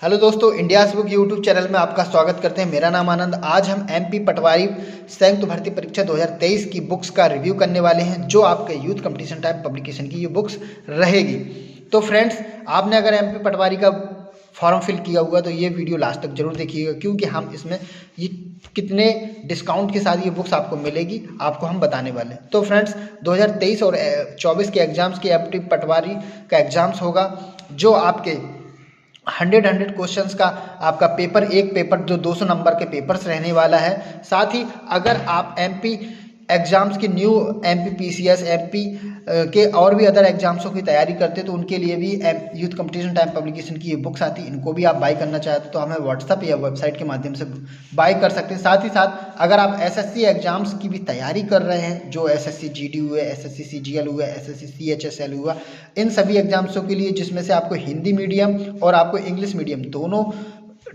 Hello दोस्तों, India's book YouTube channel में आपका स्वागत करते हैं। मेरा नाम आनंद। आज हम एमपी पटवारी संयुक्त भर्ती परीक्षा 2023 की बुक्स का रिव्यू करने वाले हैं, जो आपके यूथ कंपटीशन टाइप पब्लिकेशन की ये बुक्स रहेगी। तो फ्रेंड्स, आपने अगर एमपी पटवारी का फॉर्म फिल किया हुआ तो ये वीडियो लास्ट तक जरूर देखिएगा, क्योंकि हम इसमें ये कितने डिस्काउंट के साथ ये बुक्स आपको मिलेगी आपको हम बताने वाले हैं। तो फ्रेंड्स, 2023 और 24 के एग्जाम्स के एमपी पटवारी का एग्जाम्स होगा, जो आपके 100 क्वेश्चंस का आपका पेपर, एक पेपर जो 200 नंबर के पेपर्स रहने वाला है। साथ ही अगर आप एमपी एग्जाम्स की न्यू एमपी पीसीएस एमपी के और भी अदर एग्जाम्सों की तैयारी करते हैं तो उनके लिए भी यूथ कंपटीशन टाइम पब्लिकेशन की ये बुक्स आती है। इनको भी आप बाई करना चाहते तो हमें व्हाट्सअप या वेबसाइट के माध्यम से बाई कर सकते हैं। साथ ही साथ अगर आप एसएससी एग्जाम्स की भी तैयारी कर रहे हैं, जो एसएससी जीडी हुए, एसएससी सीजीएल हुआ, एसएससी सीएचएसएल हुआ, इन सभी एग्जाम्सों के लिए जिसमें से आपको हिंदी मीडियम और आपको इंग्लिश मीडियम दोनों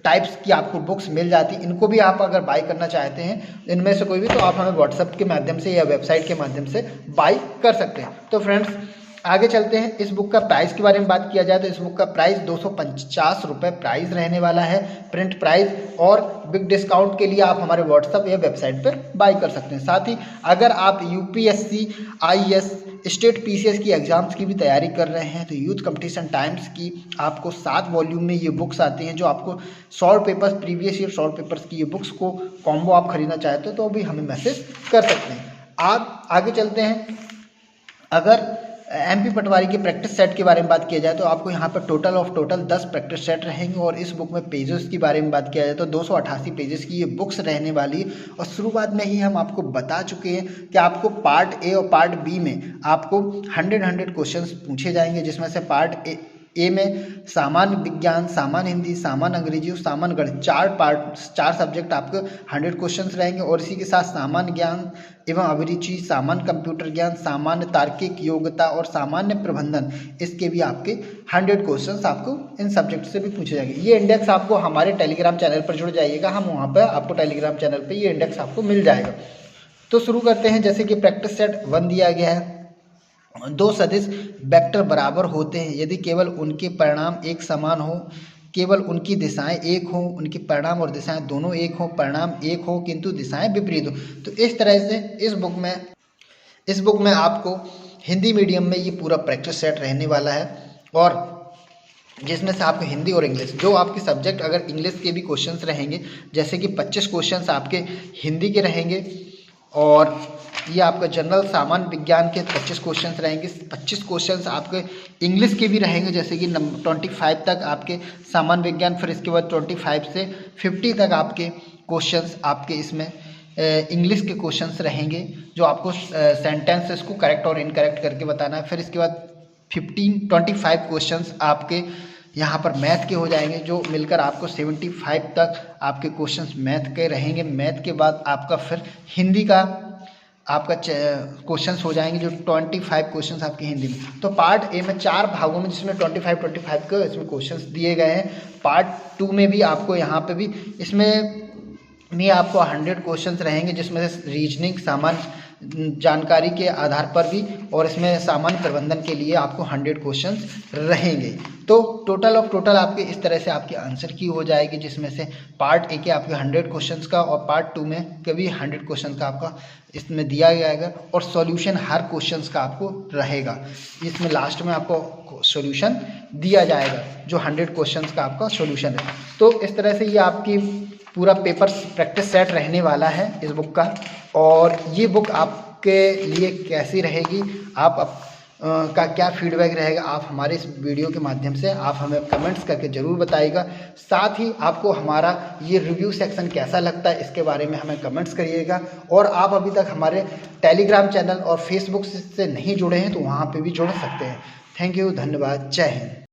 टाइप्स की आपको बुक्स मिल जाती, इनको भी आप अगर बाई करना चाहते हैं इनमें से कोई भी, तो आप हमें व्हाट्सएप के माध्यम से या वेबसाइट के माध्यम से बाई कर सकते हैं। तो फ्रेंड्स, आगे चलते हैं। इस बुक का प्राइस के बारे में बात किया जाए तो इस बुक का प्राइस 250 रुपये प्राइस रहने वाला है, प्रिंट प्राइस, और बिग डिस्काउंट के लिए आप हमारे व्हाट्सएप या वेबसाइट पर बाई कर सकते हैं। साथ ही अगर आप यूपीएससी, आईएएस, स्टेट पीसीएस की एग्जाम्स की भी तैयारी कर रहे हैं तो यूथ कंपटीशन टाइम्स की आपको 7 वॉल्यूम में ये बुक्स आती हैं, जो आपको short papers, previous year short papers की ये बुक्स को कॉम्बो आप खरीदना चाहते हो तो अभी हमें मैसेज कर सकते हैं। आप आगे चलते हैं। अगर एमपी पटवारी के प्रैक्टिस सेट के बारे में बात किया जाए तो आपको यहाँ पर टोटल 10 प्रैक्टिस सेट रहेंगे, और इस बुक में पेजेस के बारे में बात किया जाए तो 288 पेजेस की ये बुक्स रहने वाली है। और शुरुआत में ही हम आपको बता चुके हैं कि आपको पार्ट ए और पार्ट बी में आपको 100 क्वेश्चंस पूछे जाएंगे, जिसमें से पार्ट ए में सामान्य विज्ञान, सामान्य हिंदी, सामान्य अंग्रेजी और सामान्य गणित, 4 सब्जेक्ट आपके 100 क्वेश्चंस रहेंगे। और इसी के साथ सामान्य ज्ञान एवं अभिरुचि, सामान्य कंप्यूटर ज्ञान, सामान्य तार्किक योग्यता और सामान्य प्रबंधन, इसके भी आपके 100 क्वेश्चंस आपको इन सब्जेक्ट से भी पूछे जाएंगे। ये इंडेक्स आपको हमारे टेलीग्राम चैनल पर जुड़ जाइएगा, हम वहाँ पर आपको टेलीग्राम चैनल पर ये इंडेक्स आपको मिल जाएगा। तो शुरू करते हैं। जैसे कि प्रैक्टिस सेट 1 दिया गया है, 2 सदिश वेक्टर बराबर होते हैं यदि केवल उनके परिणाम एक समान हो, केवल उनकी दिशाएं एक हों, उनके परिणाम और दिशाएं दोनों एक हों, परिणाम एक हो किंतु दिशाएं विपरीत हो। तो इस तरह से इस बुक में आपको हिंदी मीडियम में ये पूरा प्रैक्टिस सेट रहने वाला है, और जिसमें से आपको हिंदी और इंग्लिश, जो आपके सब्जेक्ट अगर इंग्लिश के भी क्वेश्चंस रहेंगे, जैसे कि 25 क्वेश्चंस आपके हिंदी के रहेंगे, और ये आपका जनरल सामान्य विज्ञान के 25 क्वेश्चंस रहेंगे, 25 क्वेश्चंस आपके इंग्लिश के भी रहेंगे, जैसे कि 25 तक आपके सामान्य विज्ञान, फिर इसके बाद 25 से 50 तक आपके क्वेश्चंस आपके इसमें इंग्लिश के क्वेश्चंस रहेंगे, जो आपको सेंटेंसेस को करेक्ट और इनकरेक्ट करके बताना है। फिर इसके बाद 25 क्वेश्चंस आपके यहाँ पर मैथ के हो जाएंगे, जो मिलकर आपको 75 तक आपके क्वेश्चंस मैथ के रहेंगे। मैथ के बाद आपका फिर हिंदी का आपका क्वेश्चंस हो जाएंगे, जो 25 क्वेश्चंस आपके हिंदी में। तो पार्ट ए में 4 भागों में, जिसमें 25 के इसमें क्वेश्चंस दिए गए हैं। पार्ट 2 में भी आपको यहाँ पे भी इसमें भी आपको 100 क्वेश्चंस रहेंगे, जिसमें से रीजनिंग, सामान्य जानकारी के आधार पर भी, और इसमें सामान्य प्रबंधन के लिए आपको 100 क्वेश्चंस रहेंगे। तो टोटल आपके इस तरह से आपकी आंसर की हो जाएगी, जिसमें से पार्ट ए के आपके 100 क्वेश्चंस का और पार्ट 2 में कभी 100 क्वेश्चन का आपका इसमें दिया जाएगा, और सॉल्यूशन हर क्वेश्चंस का आपको रहेगा। इसमें लास्ट में आपको सॉल्यूशन दिया जाएगा, जो 100 क्वेश्चंस का आपका सॉल्यूशन है। तो इस तरह से ये आपकी पूरा पेपर प्रैक्टिस सेट रहने वाला है इस बुक का। और ये बुक आपके लिए कैसी रहेगी, आप का क्या फीडबैक रहेगा, आप हमारे इस वीडियो के माध्यम से आप हमें कमेंट्स करके ज़रूर बताइएगा। साथ ही आपको हमारा ये रिव्यू सेक्शन कैसा लगता है, इसके बारे में हमें कमेंट्स करिएगा। और आप अभी तक हमारे टेलीग्राम चैनल और फेसबुक से नहीं जुड़े हैं तो वहाँ पे भी जुड़ सकते हैं। थैंक यू, धन्यवाद, जय हिंद।